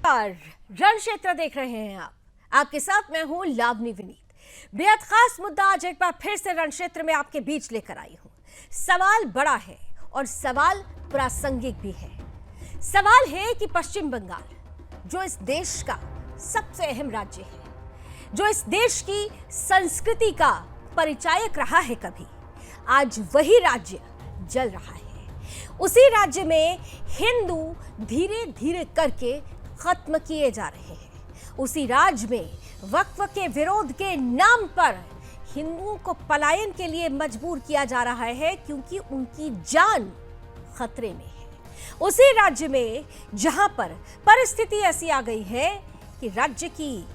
रण क्षेत्र देख रहे हैं आपके साथ मैं हूं लावनी विनीत। बेहद खास मुद्दा आज एक बार फिर से रण क्षेत्र में आपके बीच लेकर आई हूं। सवाल बड़ा है और सवाल प्रासंगिक भी है। सवाल है कि पश्चिम बंगाल जो इस देश का सबसे अहम राज्य है, जो इस देश की संस्कृति का परिचायक रहा है कभी, आज वही राज्य जल रहा है। उसी राज्य में हिंदू धीरे धीरे करके खत्म किए जा रहे हैं। उसी राज्य में वक्फ के विरोध के नाम पर हिंदुओं को पलायन के लिए मजबूर किया जा रहा है क्योंकि उनकी जान खतरे में है। उसी राज्य में जहां पर परिस्थिति ऐसी आ गई है कि राज्य की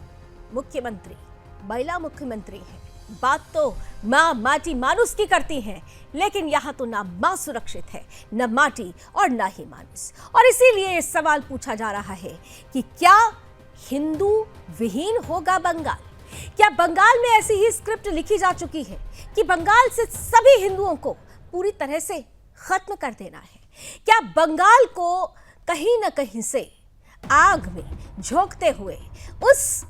मुख्यमंत्री महिला मुख्यमंत्री है। बात तो मां माटी मानुस की करती हैं, लेकिन यहां तो ना मां सुरक्षित है, न माटी और ना ही मानुस। और इसीलिए सवाल पूछा जा रहा है कि क्या हिंदू विहीन होगा बंगाल? क्या बंगाल में ऐसी ही स्क्रिप्ट लिखी जा चुकी है कि बंगाल से सभी हिंदुओं को पूरी तरह से खत्म कर देना है? क्या बंगाल को कहीं ना कहीं से आग में झोंकते हुए उस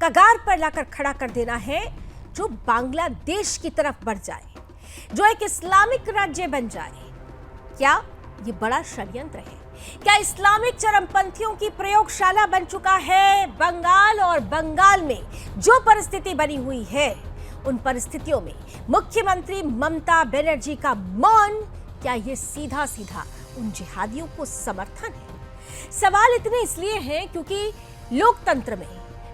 कगार पर लाकर खड़ा कर देना है जो बांग्लादेश की तरफ बढ़ जाए, जो एक इस्लामिक राज्य बन जाए? क्या ये बड़ा षड्यंत्र है? क्या इस्लामिक चरमपंथियों की प्रयोगशाला बन चुका है बंगाल? और बंगाल में जो परिस्थिति बनी हुई है, उन परिस्थितियों में मुख्यमंत्री ममता बनर्जी का मौन, क्या ये सीधा सीधा उन जिहादियों को समर्थन है? सवाल इतने इसलिए हैं क्योंकि लोकतंत्र में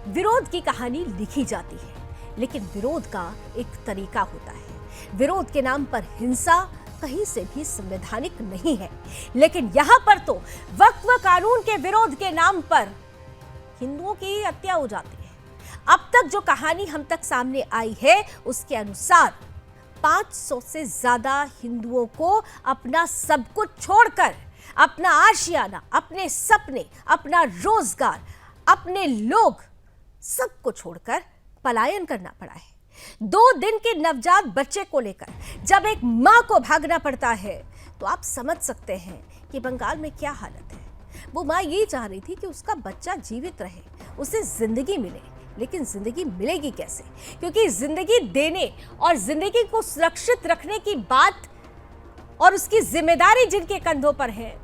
विरोध की कहानी लिखी जाती है, लेकिन विरोध का एक तरीका होता है। विरोध के नाम पर हिंसा कहीं से भी संवैधानिक नहीं है, लेकिन यहां पर तो वक्फ कानून के विरोध के नाम पर हिंदुओं की हत्या हो जाती है। अब तक जो कहानी हम तक सामने आई है उसके अनुसार 500 से ज्यादा हिंदुओं को अपना सब कुछ छोड़कर, अपना आशियाना, अपने सपने, अपना रोजगार, अपने लोग, सबको छोड़कर पलायन करना पड़ा है। 2 दिन के नवजात बच्चे को लेकर जब एक मां को भागना पड़ता है तो आप समझ सकते हैं कि बंगाल में क्या हालत है। वो मां ये चाह रही थी कि उसका बच्चा जीवित रहे, उसे जिंदगी मिले, लेकिन जिंदगी मिलेगी कैसे? क्योंकि जिंदगी देने और जिंदगी को सुरक्षित रखने की बात और उसकी जिम्मेदारी जिनके कंधों पर है,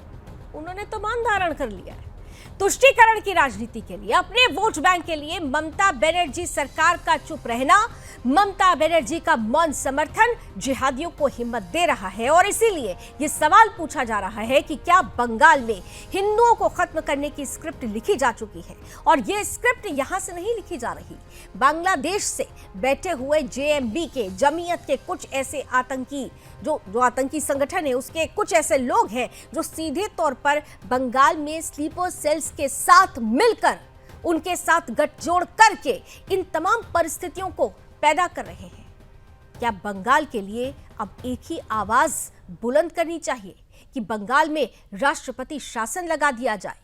उन्होंने तो मौन धारण कर लिया है। तुष्टीकरण की राजनीति के लिए, अपने वोट बैंक के लिए ममता बनर्जी सरकार का चुप रहना, ममता बनर्जी का मौन समर्थन जिहादियों को हिम्मत दे रहा है। और इसीलिए यह सवाल पूछा जा रहा है कि क्या बंगाल में हिंदुओं को खत्म करने की स्क्रिप्ट लिखी जा चुकी है? और यह स्क्रिप्ट यहां से नहीं लिखी जा रही, बांग्लादेश से बैठे हुए जेएमबी के, जमीयत के कुछ ऐसे आतंकी, जो आतंकी संगठन है, उसके कुछ ऐसे लोग हैं जो सीधे तौर पर बंगाल में स्लीपर सेल्स के साथ मिलकर, उनके साथ गठजोड़ करके इन तमाम परिस्थितियों को पैदा कर रहे हैं। क्या बंगाल के लिए अब एक ही आवाज बुलंद करनी चाहिए कि बंगाल में राष्ट्रपति शासन लगा दिया जाए?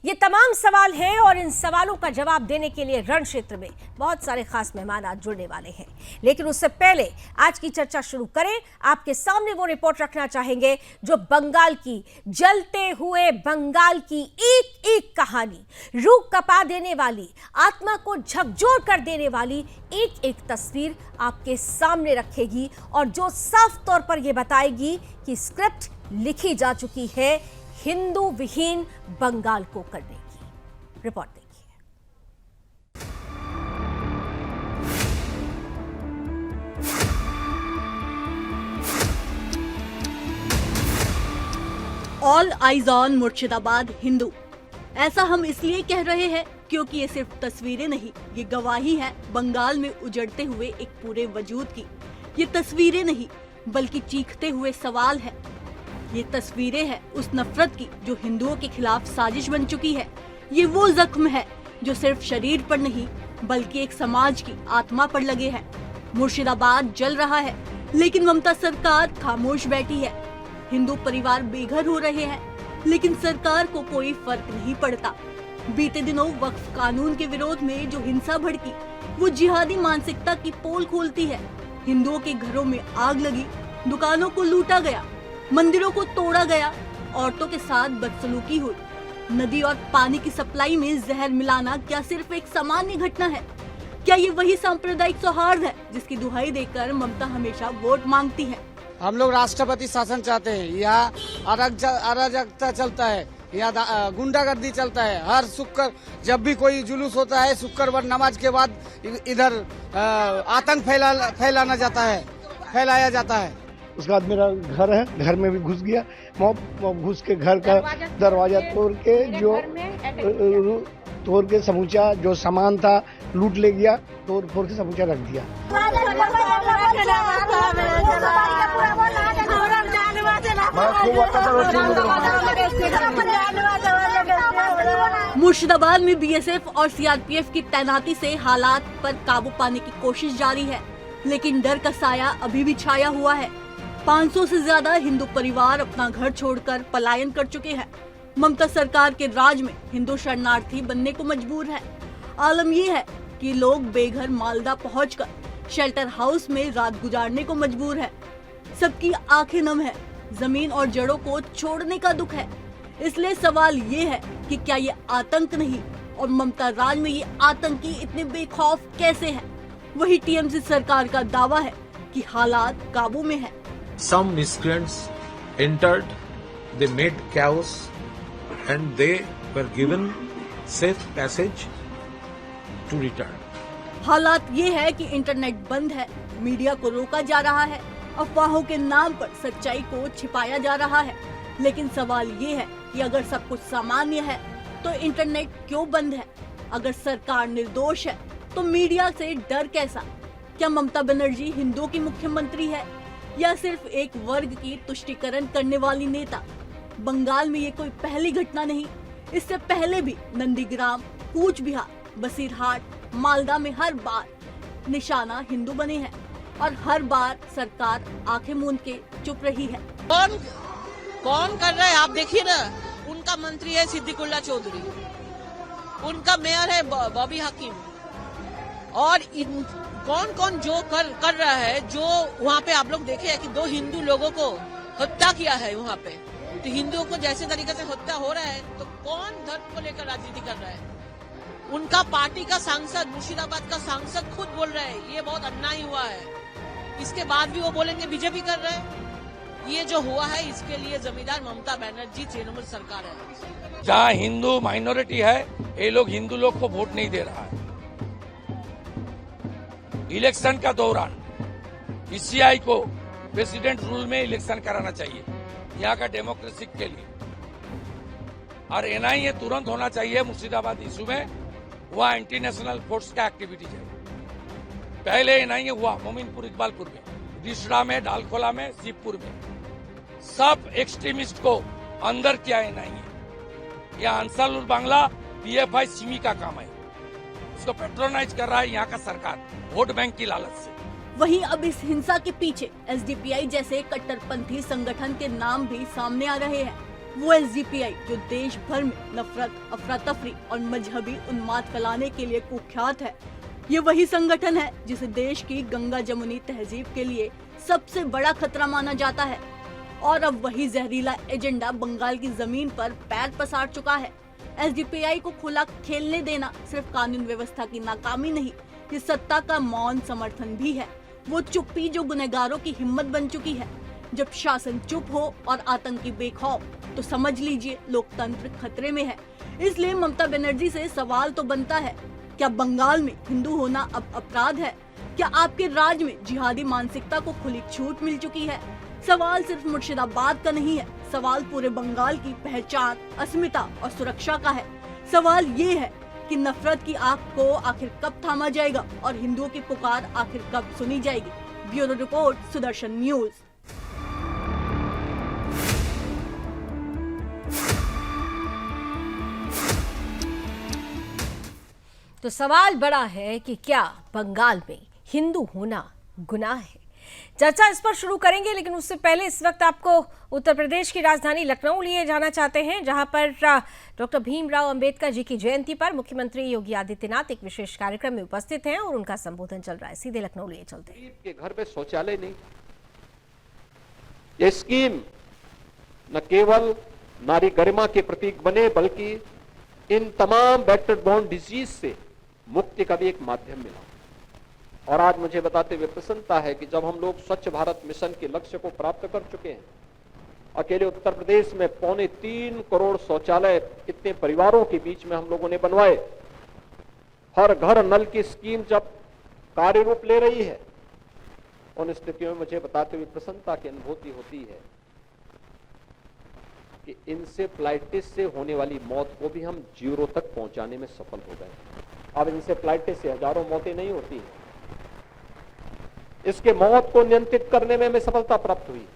ये तमाम सवाल हैं और इन सवालों का जवाब देने के लिए रण क्षेत्र में बहुत सारे खास मेहमान आज जुड़ने वाले हैं। लेकिन उससे पहले आज की चर्चा शुरू करें, आपके सामने वो रिपोर्ट रखना चाहेंगे जो बंगाल की, जलते हुए बंगाल की एक एक कहानी, रूह कपा देने वाली, आत्मा को झकझोर कर देने वाली एक एक तस्वीर आपके सामने रखेगी और जो साफ तौर पर यह बताएगी कि स्क्रिप्ट लिखी जा चुकी है हिंदू विहीन बंगाल को करने की। रिपोर्ट देखिए। All eyes on Murshidabad Hindu. ऐसा हम इसलिए कह रहे हैं क्योंकि ये सिर्फ तस्वीरें नहीं, ये गवाही है बंगाल में उजड़ते हुए एक पूरे वजूद की। ये तस्वीरें नहीं बल्कि चीखते हुए सवाल है। ये तस्वीरें हैं उस नफरत की जो हिंदुओं के खिलाफ साजिश बन चुकी है। ये वो जख्म है जो सिर्फ शरीर पर नहीं बल्कि एक समाज की आत्मा पर लगे हैं। मुर्शिदाबाद जल रहा है, लेकिन ममता सरकार खामोश बैठी है। हिंदू परिवार बेघर हो रहे हैं, लेकिन सरकार को कोई फर्क नहीं पड़ता। बीते दिनों वक्फ कानून के विरोध में जो हिंसा भड़की, वो जिहादी मानसिकता की पोल खोलती है। हिंदुओं के घरों में आग लगी, दुकानों को लूटा गया, मंदिरों को तोड़ा गया, औरतों के साथ बदसलूकी हुई। नदी और पानी की सप्लाई में जहर मिलाना क्या सिर्फ एक सामान्य घटना है? क्या ये वही सांप्रदायिक सौहार्द है जिसकी दुहाई देकर ममता हमेशा वोट मांगती है? हम लोग राष्ट्रपति शासन चाहते हैं। यहाँ अराजकता चलता है, यहाँ गुंडागर्दी चलता है। हर शुक्र जब भी कोई जुलूस होता है, शुक्रवार नमाज के बाद इधर आतंक फैलाया जाता है। उसके बाद मेरा घर है, घर में भी घुस गया। घुस के घर का दरवाजा तोड़ के समूचा जो सामान था लूट ले गया, तोड़ फोड़ के समूचा रख दिया। मुर्शिदाबाद में बीएसएफ और सीआरपीएफ की तैनाती से हालात पर काबू पाने की कोशिश जारी है, लेकिन डर का साया अभी भी छाया हुआ है। 500 से ज्यादा हिंदू परिवार अपना घर छोड़कर पलायन कर चुके हैं। ममता सरकार के राज में हिंदू शरणार्थी बनने को मजबूर है। आलम ये है कि लोग बेघर मालदा पहुंचकर शेल्टर हाउस में रात गुजारने को मजबूर है। सबकी आंखें नम है, जमीन और जड़ों को छोड़ने का दुख है। इसलिए सवाल ये है कि क्या ये आतंक नहीं, और ममता राज में ये आतंकी इतने बेखौफ कैसे हैं? वही टीएमसी सरकार का दावा है कि हालात काबू में है। Some miscreants entered, they made chaos and they were given safe passage to return. हालात ये है कि इंटरनेट बंद है, मीडिया को रोका जा रहा है, अफवाहों के नाम पर सच्चाई को छिपाया जा रहा है। लेकिन सवाल ये है कि अगर सब कुछ सामान्य है तो इंटरनेट क्यों बंद है? अगर सरकार निर्दोष है तो मीडिया से डर कैसा? क्या ममता बनर्जी हिंदुओं की मुख्यमंत्री है या सिर्फ एक वर्ग की तुष्टीकरण करने वाली नेता? बंगाल में ये कोई पहली घटना नहीं। इससे पहले भी नंदीग्राम, कूच बिहार, बसीरहाट, मालदा में हर बार निशाना हिंदू बने हैं और हर बार सरकार आंखें मूंद के चुप रही है। कौन कर रहा है आप देखिए ना। उनका मंत्री है सिद्दीकुल्ला चौधरी, उनका मेयर है बॉबी हकीम, और कौन जो कर रहा है। जो वहाँ पे आप लोग देखे है कि 2 हिंदू लोगों को हत्या किया है वहाँ पे। तो हिंदुओं को जैसे तरीके से हत्या हो रहा है तो कौन धर्म को लेकर राजनीति कर रहा है? उनका पार्टी का सांसद, मुर्शिदाबाद का सांसद खुद बोल रहा है ये बहुत अन्याय हुआ है। इसके बाद भी वो बोलेंगे बीजेपी कर रहे हैं। ये जो हुआ है इसके लिए जिम्मेदार ममता बनर्जी, तृणमूल सरकार है। जहाँ हिंदू माइनॉरिटी है, ये लोग हिंदू लोग को वोट नहीं दे रहा है। इलेक्शन का दौरान पीसीआई को प्रेसिडेंट रूल में इलेक्शन कराना चाहिए यहाँ का डेमोक्रेसी के लिए, और एनआईए तुरंत होना चाहिए मुर्शिदाबाद इशू में। वहाँ एंटी नेशनल फोर्स का एक्टिविटीज है। पहले एनआईए हुआ मोमिनपुर, इकबालपुर में, रिसड़ा में, डालखोला में, शिवपुर में। सब एक्सट्रीमिस्ट को अंदर किया एनआईए। यह अंसारुल बांग्ला, पीएफआई, सिमी का काम है। इसको पेट्रोनाइज कर रहा है यहाँ का सरकार वोट बैंक की लालच से। वहीं अब इस हिंसा के पीछे एसडीपीआई जैसे कट्टरपंथी संगठन के नाम भी सामने आ रहे हैं। वो एसडीपीआई जो देश भर में नफरत, अफरा तफरी और मजहबी उन्माद फैलाने के लिए कुख्यात है। ये वही संगठन है जिसे देश की गंगा जमुनी तहजीब के लिए सबसे बड़ा खतरा माना जाता है, और अब वही जहरीला एजेंडा बंगाल की जमीन पर पैर पसार चुका है। एसडीपीआई को खुला खेलने देना सिर्फ कानून व्यवस्था की नाकामी नहीं, ये सत्ता का मौन समर्थन भी है। वो चुप्पी जो गुनहगारों की हिम्मत बन चुकी है। जब शासन चुप हो और आतंकी बेखौफ, तो समझ लीजिए लोकतंत्र खतरे में है। इसलिए ममता बनर्जी से सवाल तो बनता है, क्या बंगाल में हिंदू होना अब अपराध है? क्या आपके राज में जिहादी मानसिकता को खुली छूट मिल चुकी है? सवाल सिर्फ मुर्शिदाबाद का नहीं है, सवाल पूरे बंगाल की पहचान, अस्मिता और सुरक्षा का है। सवाल ये है कि नफरत की आग को आखिर कब थामा जाएगा और हिंदुओं की पुकार आखिर कब सुनी जाएगी। Bureau report, Sudarshan news. तो सवाल बड़ा है कि क्या बंगाल में हिंदू होना गुनाह है? चर्चा इस पर शुरू करेंगे, लेकिन उससे पहले इस वक्त आपको उत्तर प्रदेश की राजधानी लखनऊ लिए जाना चाहते हैं, जहां पर डॉक्टर भीमराव अंबेडकर जी की जयंती पर मुख्यमंत्री योगी आदित्यनाथ एक विशेष कार्यक्रम में उपस्थित हैं और उनका संबोधन चल रहा है। सीधे लखनऊ लिए चलते हैं। के घर पे शौचालय नहीं, ये स्कीम न केवल नारी गरिमा के प्रतीक बने, बल्कि इन तमाम वेक्टर बॉर्न डिजीज से मुक्ति का भी एक माध्यम मिला। और आज मुझे बताते हुए प्रसन्नता है कि जब हम लोग स्वच्छ भारत मिशन के लक्ष्य को प्राप्त कर चुके हैं, अकेले उत्तर प्रदेश में 3.25 करोड़ शौचालय इतने परिवारों के बीच में हम लोगों ने बनवाए, हर घर नल की स्कीम जब कार्य रूप ले रही है, उन स्थितियों में मुझे बताते हुए प्रसन्नता की अनुभूति होती है कि इंसेफ्लाइटिस से होने वाली मौत को भी हम 0 तक पहुंचाने में सफल हो गए। अब इंसेफ्लाइटिस से हजारों मौतें नहीं होती हैं, इसके मौत को नियंत्रित करने में हमें सफलता प्राप्त हुई,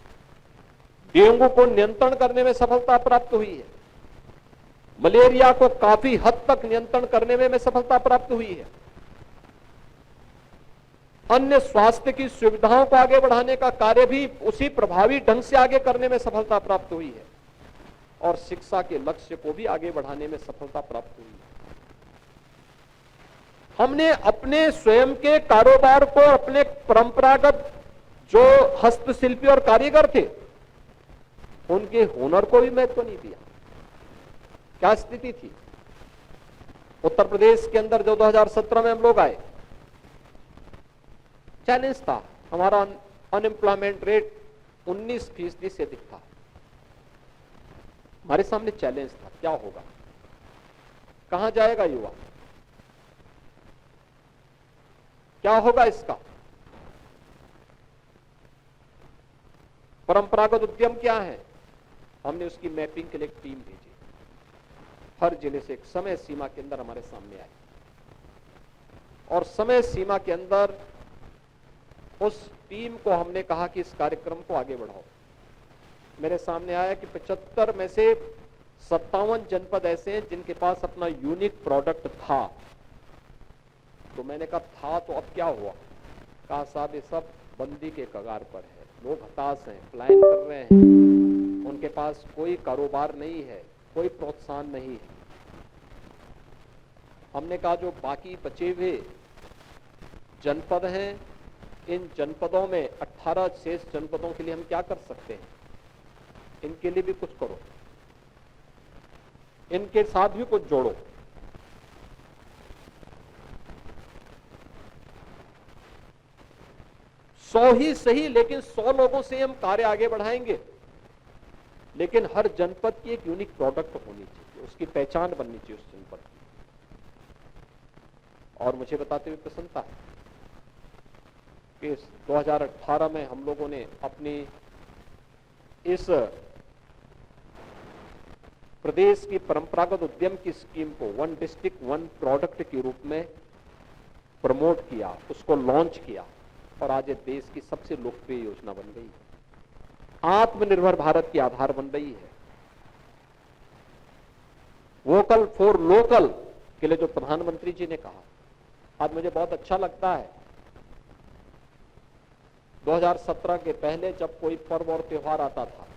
डेंगू को नियंत्रण करने में सफलता प्राप्त हुई है, मलेरिया को काफी हद तक नियंत्रण करने में हमें सफलता प्राप्त हुई है, अन्य स्वास्थ्य की सुविधाओं को आगे बढ़ाने का कार्य भी उसी प्रभावी ढंग से आगे करने में सफलता प्राप्त हुई है, और शिक्षा के लक्ष्य को भी आगे बढ़ाने में सफलता प्राप्त हुई है। हमने अपने स्वयं के कारोबार को, अपने परंपरागत जो हस्तशिल्पी और कारीगर थे, उनके हुनर को भी महत्व नहीं दिया। क्या स्थिति थी उत्तर प्रदेश के अंदर जो 2017 में हम लोग आए? चैलेंज था, हमारा अनएम्प्लॉयमेंट रेट 19% से अधिक था। हमारे सामने चैलेंज था, क्या होगा, कहां जाएगा युवा, क्या होगा इसका? परंपरागत उद्यम क्या है? हमने उसकी मैपिंग के लिए एक टीम भेजी, हर जिले से एक समय सीमा के अंदर हमारे सामने आई, और समय सीमा के अंदर उस टीम को हमने कहा कि इस कार्यक्रम को आगे बढ़ाओ। मेरे सामने आया कि 75 में से 57 जनपद ऐसे हैं जिनके पास अपना यूनिक प्रोडक्ट था। तो मैंने कहा था तो अब क्या हुआ? कहा साहब ये सब बंदी के कगार पर है, लोग हताश हैं, पलायन कर रहे हैं, उनके पास कोई कारोबार नहीं है, कोई प्रोत्साहन नहीं है। हमने कहा जो बाकी बचे हुए जनपद हैं, इन जनपदों में 18 शेष जनपदों के लिए हम क्या कर सकते हैं? इनके लिए भी कुछ करो, इनके साथ भी कुछ जोड़ो। सौ ही सही, लेकिन 100 लोगों से हम कार्य आगे बढ़ाएंगे, लेकिन हर जनपद की एक यूनिक प्रोडक्ट होनी चाहिए, उसकी पहचान बननी चाहिए उस जनपद की। और मुझे बताते हुए प्रसन्नता है कि 2018 में हम लोगों ने अपनी इस प्रदेश की परंपरागत उद्यम की स्कीम को 1 डिस्ट्रिक्ट 1 प्रोडक्ट के रूप में प्रमोट किया, उसको लॉन्च किया, और आज ये देश की सबसे लोकप्रिय योजना बन गई है, आत्मनिर्भर भारत की आधार बन रही है। वोकल फॉर लोकल के लिए जो प्रधानमंत्री जी ने कहा, आज मुझे बहुत अच्छा लगता है। 2017 के पहले जब कोई पर्व और त्योहार आता था,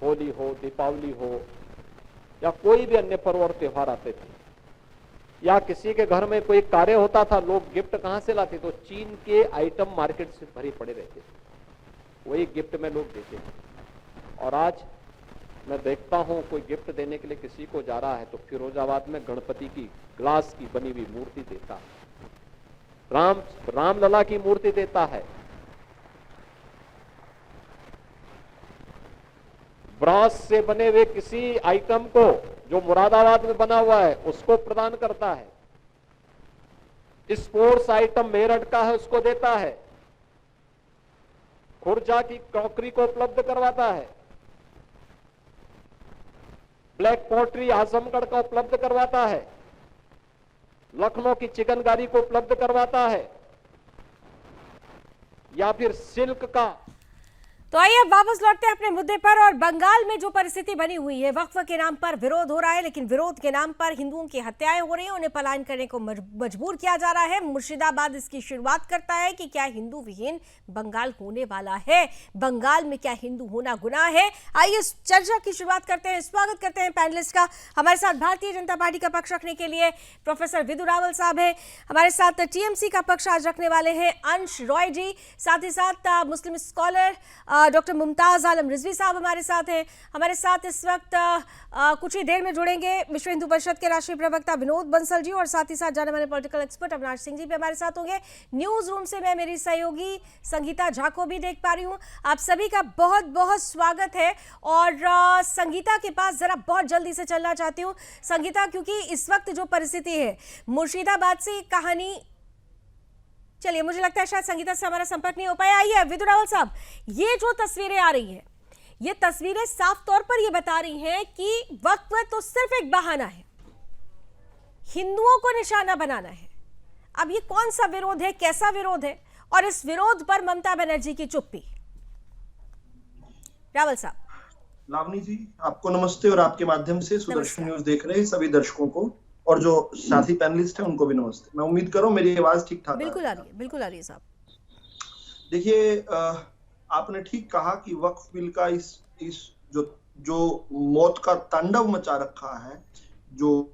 होली हो, दीपावली हो, या कोई भी अन्य पर्व और त्योहार आते थे, या किसी के घर में कोई कार्य होता था, लोग गिफ्ट कहां से लाते? तो चीन के आइटम मार्केट से भरे पड़े रहते थे, वही गिफ्ट में लोग देते थे। और आज मैं देखता हूं कोई गिफ्ट देने के लिए किसी को जा रहा है तो फिरोजाबाद में गणपति की ग्लास की बनी हुई मूर्ति देता है, रामलला की मूर्ति देता है, ब्रास से बने हुए किसी आइटम को जो मुरादाबाद में बना हुआ है उसको प्रदान करता है, स्पोर्ट्स आइटम मेरठ का है उसको देता है, खुर्जा की क्रॉकरी को उपलब्ध करवाता है, ब्लैक पॉटरी आजमगढ़ का उपलब्ध करवाता है, लखनऊ की चिकनकारी को उपलब्ध करवाता है, या फिर सिल्क का। तो आइए अब वापस लौटते हैं अपने मुद्दे पर। और बंगाल में जो परिस्थिति बनी हुई है, वक्फ के नाम पर विरोध हो रहा है, लेकिन विरोध के नाम पर हिंदुओं की हत्याएं हो रही हैं, उन्हें पलायन करने को मजबूर किया जा रहा है। मुर्शिदाबाद इसकी शुरुआत करता है कि क्या हिंदू विहीन बंगाल होने वाला है? बंगाल में क्या हिंदू होना गुनाह है? आइए इस चर्चा की शुरुआत करते हैं। स्वागत करते हैं पैनलिस्ट का। हमारे साथ भारतीय जनता पार्टी का पक्ष रखने के लिए प्रोफेसर विदु रावल साहब है, हमारे साथ टीएमसी का पक्ष आज रखने वाले हैं अंश रॉय जी, साथ ही साथ मुस्लिम स्कॉलर डॉक्टर मुमताज आलम रिजवी साहब हमारे साथ हैं। हमारे साथ इस वक्त कुछ ही देर में जुड़ेंगे विश्व हिंदू परिषद के राष्ट्रीय प्रवक्ता विनोद बंसल जी, और साथ ही साथ जाने माने पॉलिटिकल एक्सपर्ट अविनाश सिंह जी भी हमारे साथ होंगे। न्यूज रूम से मैं मेरी सहयोगी संगीता झा को भी देख पा रही हूँ। आप सभी का बहुत बहुत स्वागत है। और संगीता के पास जरा बहुत जल्दी से चलना चाहती हूँ संगीता, क्योंकि इस वक्त जो परिस्थिति है मुर्शिदाबाद से कहानी, चलिए मुझे लगता है शायद संगीता से हमारा संपर्क नहीं हो पाया। आइए विदु रावल साहब, ये जो तस्वीरें आ रही हैं, ये तस्वीरें साफ तौर पर ये बता रही हैं कि वक्फ तो सिर्फ एक बहाना है, हिंदुओं को निशाना बनाना है। अब ये कौन सा विरोध है, कैसा विरोध है, और इस विरोध पर ममता बनर्जी की चुप्पी? रावल साहब। लावनी जी, आपको नमस्ते, और आपके माध्यम से सुदर्शन न्यूज देख रहे सभी दर्शकों को और जो साथी पैनलिस्ट हैं उनको भी नमस्ते। मैं उम्मीद कर रहा हूं मेरी आवाज ठीक ठाक बिल्कुल आ रही है, बिल्कुल आ रही है साहब। देखिए, आपने ठीक कहा कि वक्फ बिल का इस जो मौत का तांडव मचा रखा है, जो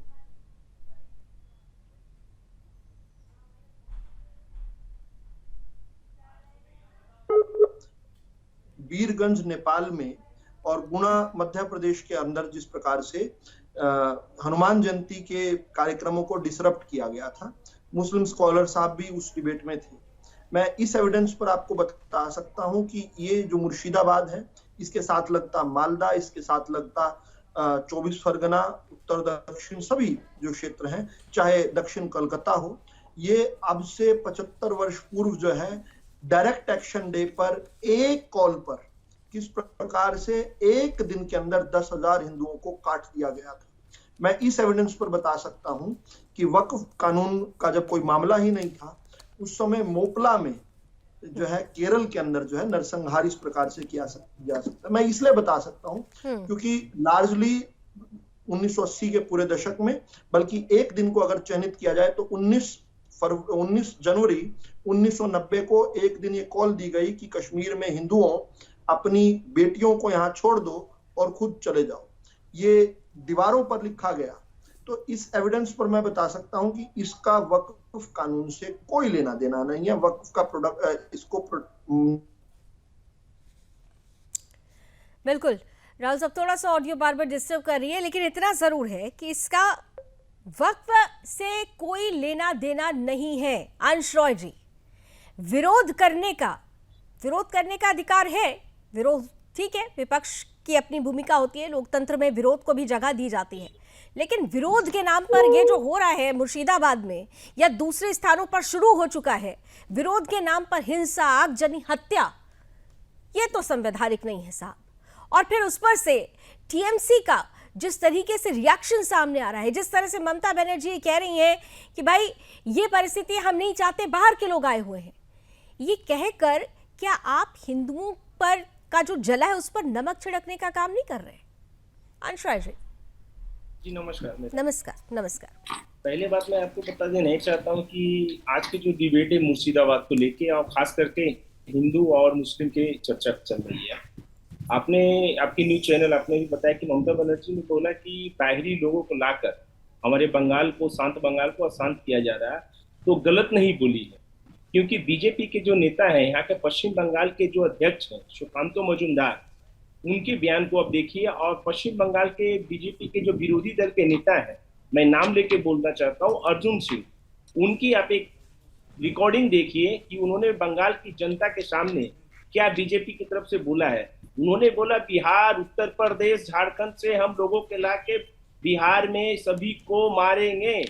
वीरगंज नेपाल में और गुना मध्य प्रदेश के अंदर जिस प्रकार से हनुमान जयंती के कार्यक्रमों को डिसरप्ट किया गया था, मुस्लिम स्कॉलर साहब भी उस डिबेट में थे। मैं इस एविडेंस पर आपको बता सकता हूं कि ये जो मुर्शिदाबाद है, इसके साथ लगता मालदा, इसके साथ लगता 24 परगना, उत्तर दक्षिण सभी जो क्षेत्र हैं, चाहे दक्षिण कलकत्ता हो, ये अब से 75 वर्ष पूर्व जो है डायरेक्ट एक्शन डे पर एक कॉल पर किस प्रकार से एक दिन के अंदर 10,000 हिंदुओं को काट दिया गया था। मैं इस एविडेंस पर बता सकता हूं कि वक्फ कानून का जब कोई मामला ही नहीं था, उस समय मोपला में जो है केरल के अंदर जो है नरसंहार इस प्रकार से किया जा सकता है। मैं इसलिए बता सकता हूं क्योंकि लार्जली 1980 के पूरे दशक में, बल्कि एक दिन को अगर चयनित किया जाए तो 19 जनवरी 1990 को एक दिन ये कॉल दी गई कि कश्मीर में हिंदुओं अपनी बेटियों को यहाँ छोड़ दो और खुद चले जाओ। ये दीवारों पर लिखा गया। तो इस एविडेंस पर मैं बता सकता हूं कि इसका वक्फ कानून से कोई लेना देना नहीं है। वक्फ का प्रोडक्ट इसको बिल्कुल राहुल साहब, थोड़ा सा ऑडियो बार बार डिस्टर्ब कर रही है, लेकिन इतना जरूर है कि इसका वक्फ से कोई लेना देना नहीं है। अंश रॉय जी, विरोध करने का अधिकार है, विरोध ठीक है, विपक्ष की अपनी भूमिका होती है, लोकतंत्र में विरोध को भी जगह दी जाती है, लेकिन विरोध के नाम पर ये जो हो रहा है मुर्शिदाबाद में या दूसरे स्थानों पर शुरू हो चुका है, विरोध के नाम पर हिंसा, आगजनी, हत्या, ये तो संवैधानिक नहीं है साहब। और फिर उस पर से टीएमसी का जिस तरीके से रिएक्शन सामने आ रहा है, जिस तरह से ममता बनर्जी कह रही हैं कि भाई ये परिस्थिति हम नहीं चाहते, बाहर के लोग आए हुए हैं, ये कहकर क्या आप हिंदुओं पर का जो जला है उस पर नमक छिड़कने का काम नहीं कर रहे? अंशराज जी नमस्कार। नमस्कार। पहले बात मैं आपको बता देना चाहता हूँ कि आज की जो डिबेट है मुर्शिदाबाद को लेके और खास करके हिंदू और मुस्लिम के चर्चा चल रही है। आपने आपकी न्यूज चैनल आपने भी बताया कि ममता बनर्जी ने बोला कि बाहरी लोगों को लाकर हमारे बंगाल को, शांत बंगाल को अशांत किया जा रहा है, तो गलत नहीं बोली है, क्योंकि बीजेपी के जो नेता हैं, यहाँ के पश्चिम बंगाल के जो अध्यक्ष हैं सुकांतो मजूमदार, उनके बयान को अब देखिए। और पश्चिम बंगाल के बीजेपी के जो विरोधी दल के नेता हैं, मैं नाम लेके बोलना चाहता हूँ, अर्जुन सिंह, उनकी आप एक रिकॉर्डिंग देखिए कि उन्होंने बंगाल की जनता के सामने क्या बीजेपी की तरफ से बोला है। उन्होंने बोला बिहार, उत्तर प्रदेश, झारखंड से हम लोगों के लाके बिहार में सभी को मारेंगे।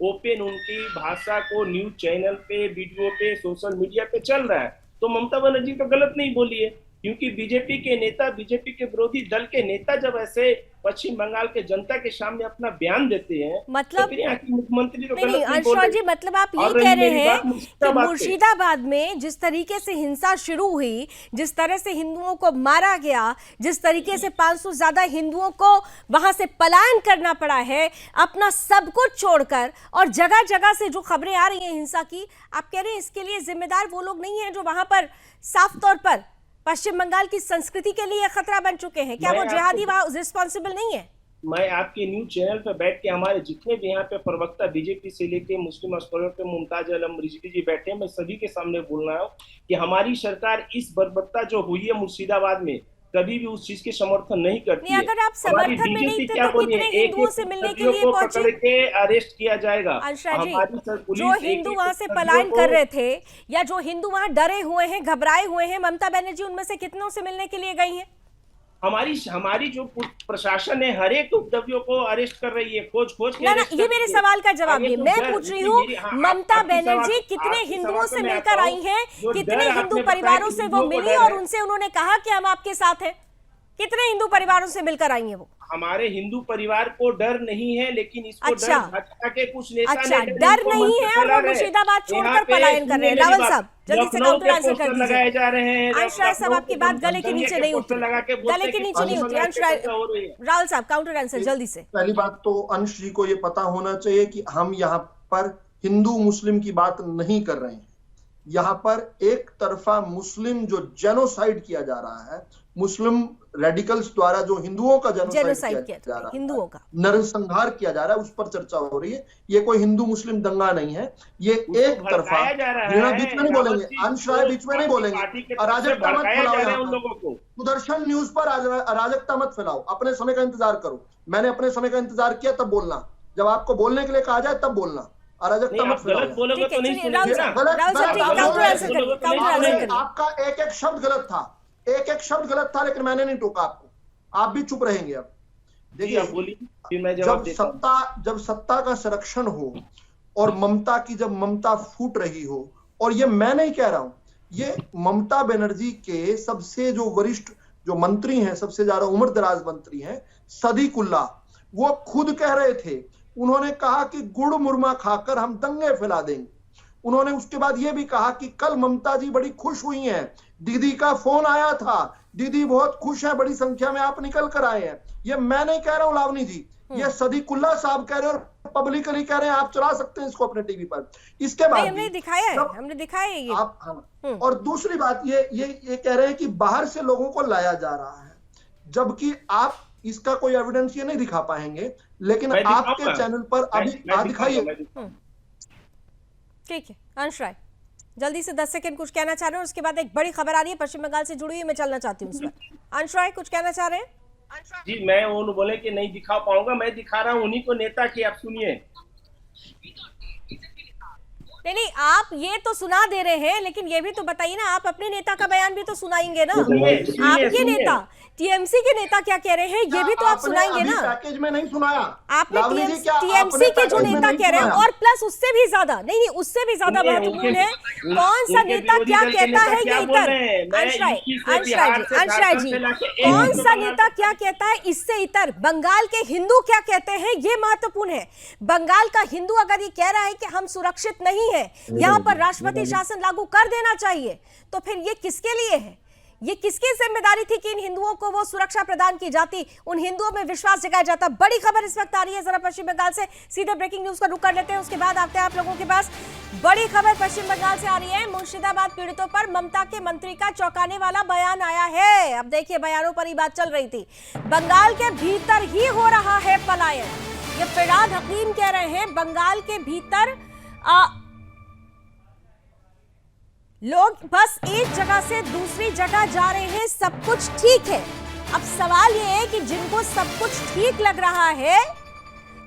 ओपन उनकी भाषा को न्यूज चैनल पे, वीडियो पे, सोशल मीडिया पे चल रहा है। तो ममता बनर्जी तो गलत नहीं बोली है, क्योंकि बीजेपी के नेता, बीजेपी के विरोधी दल के नेता जब ऐसे पश्चिम बंगाल के जनता के सामने अपना बयान देते हैं, मतलब तो फिर यहाँ की मुख्यमंत्री तो नहीं, अंशराज जी, मतलब आप ये कह रहे हैं कि मुर्शिदाबाद में जिस तरीके से हिंसा शुरू हुई, जिस तरह से हिंदुओं को मारा गया, जिस तरीके से 500 से ज्यादा हिंदुओं को वहां से पलायन करना पड़ा है अपना सब कुछ छोड़कर, और जगह जगह से जो खबरें आ रही हैं हिंसा की, आप कह रहे हैं इसके लिए जिम्मेदार वो लोग नहीं है जो वहां पर साफ तौर पर पश्चिम बंगाल की संस्कृति के लिए खतरा बन चुके हैं? क्या वो जिहादी वहां रिस्पॉन्सिबल नहीं है? मैं आपके न्यूज चैनल पे बैठ के हमारे जितने भी यहाँ पे प्रवक्ता बीजेपी से लेके मुस्लिम स्कॉलर पे मुमताज आलम रिजवी जी बैठे हैं, मैं सभी के सामने बोल रहा हूँ कि हमारी सरकार इस बर्बरता जो हुई है मुर्शिदाबाद में कभी भी उस चीज के समर्थन नहीं करती है। अगर आप समर्थन में नहीं थे तो कितने हिंदुओं से मिलने के लिए पहुंचे? पकड़ के अरेस्ट किया जाएगा। अंशरा जी, जो हिंदू वहां से पलायन कर रहे थे या जो हिंदू वहां डरे हुए हैं, घबराए हुए हैं, ममता बनर्जी उनमें से कितनों से मिलने के लिए गई हैं? हमारी जो प्रशासन है हर एक उपद्रवियों को अरेस्ट कर रही है, खोज ना, ये मेरे सवाल का जवाब ये मैं पूछ रही हूँ, ममता बनर्जी कितने हिंदुओं से मिलकर आई हैं, कितने हिंदू परिवारों से वो मिली और उनसे उन्होंने कहा कि हम आपके साथ हैं? कितने हिंदू परिवारों से मिलकर आई हैं वो? हमारे हिंदू परिवार को डर नहीं है, लेकिन इसको अच्छा, डर भाजपा के कुछ नेता डर नहीं है और वो मुर्शिदाबाद छोड़कर पलायन कर रहे हैं। रावल साहब जल्दी से काउंटर आंसर कर दीजिए। लगाए जा रहे हैं। अंशरा साहब आपकी बात गले के नीचे नहीं उतरी, गले के नीचे नहीं उतरी। अंशरा, रावल साहब काउंटर आंसर जल्दी से। पहली बात तो अंश जी को ये पता होना चाहिए कि हम यहाँ पर हिंदू मुस्लिम की बात नहीं कर रहे हैं। यहाँ पर एक तरफा मुस्लिम जो जेनोसाइड किया जा रहा है, मुस्लिम रेडिकल्स द्वारा जो हिंदुओं का जेनोसाइड किया जा रहा है, हिंदुओं का नरसंहार किया जा रहा है, उस पर चर्चा हो रही है। ये कोई हिंदू मुस्लिम दंगा नहीं है, ये एक तरफा। बीच में नहीं बोलेंगे, अंश राय बीच में नहीं बोलेंगे। अराजकता मत फैलाओ, सुदर्शन न्यूज पर अराजकता मत फैलाओ, अपने समय का इंतजार करो। मैंने अपने समय का इंतजार किया, तब बोलना, जब आपको बोलने के लिए कहा जाए तब बोलना। अराजकता मत फैलाओ। आपका एक एक शब्द गलत था, एक एक शब्द गलत था, लेकिन मैंने नहीं टोका आपको। आप भी चुप रहेंगे। अब देखिए, जब सत्ता का संरक्षण हो और ममता की जब ममता फूट रही हो, और ये मैं नहीं कह रहा हूं, ये ममता बनर्जी के सबसे जो वरिष्ठ जो मंत्री हैं, सबसे ज्यादा उम्र दराज मंत्री हैं, सदीकुल्ला, वो खुद कह रहे थे। उन्होंने कहा कि गुड़ मुरमा खाकर हम दंगे फैला देंगे। उन्होंने उसके बाद ये भी कहा कि कल ममता जी बड़ी खुश हुई हैं, दीदी का फोन आया था, दीदी बहुत खुश है, बड़ी संख्या में आप निकल कर आए हैं। ये मैं नहीं कह रहा हूं लावनी जी, ये सदीकुल्ला साहब कह रहे हैं और पब्लिकली कह रहे हैं। आप चला सकते हैं इसको अपने टीवी पर। इसके बाद हमने दिखाया है ये। आप और दूसरी बात ये कह रहे हैं कि बाहर से लोगों को लाया जा रहा है, जबकि आप इसका कोई एविडेंस ये नहीं दिखा पाएंगे, लेकिन आपके चैनल पर अभी दिखाइए। ठीक है अंश राय, जल्दी से 10 सेकंड कुछ कहना चाह रहे हैं, उसके बाद एक बड़ी खबर आ रही है पश्चिम बंगाल से जुड़ी हुई, मैं चलना चाहती हूँ उस पर। अंश राय कुछ कहना चाह रहे हैं? जी, मैं वो बोले कि नहीं दिखा पाऊंगा, मैं दिखा रहा हूँ उन्हीं को नेता की। आप सुनिए। नहीं, आप ये तो सुना दे रहे हैं, लेकिन ये भी तो बताइए ना, आप अपने नेता का बयान भी तो सुनाएंगे ना। आपके नेता टीएमसी के नेता क्या कह रहे हैं, ये भी तो आप सुनाएंगे ना। पैकेज में नहीं सुनाया आपने टीएमसी के जो नेता कह रहे हैं, और प्लस उससे भी ज्यादा नहीं, उससे भी ज्यादा महत्वपूर्ण है कौन सा नेता क्या कहता है ये इतर। अंशराय जी, कौन सा नेता क्या कहता है इससे इतर बंगाल के हिंदू क्या कहते हैं, ये महत्वपूर्ण है। बंगाल का हिंदू अगर ये कह रहा है कि हम सुरक्षित नहीं है, यहाँ पर राष्ट्रपति शासन लागू कर देना चाहिए, तो फिर ये किसके लिए है? ये किसकी जिम्मेदारी थी कि इन हिंदुओं को वो सुरक्षा प्रदान की जाती, उन हिंदुओं में विश्वास जगाया जाता? बड़ी खबर इस वक्त आ रही है, जरा पश्चिम बंगाल से सीधे ब्रेकिंग न्यूज का रुख कर लेते हैं, उसके बाद आते हैं आप लोगों के पास। बड़ी खबर पश्चिम बंगाल से आ रही है, मुर्शिदाबाद पीड़ितों पर ममता के मंत्री का चौंकाने वाला बयान आया है। अब देखिए, बयानों पर ही बात चल रही थी। बंगाल के भीतर ही हो रहा है पलायन, ये फिरहाद हकीम कह रहे हैं। बंगाल के भीतर लोग बस एक जगह से दूसरी जगह जा रहे हैं, सब कुछ ठीक है। अब सवाल यह है कि जिनको सब कुछ ठीक लग रहा है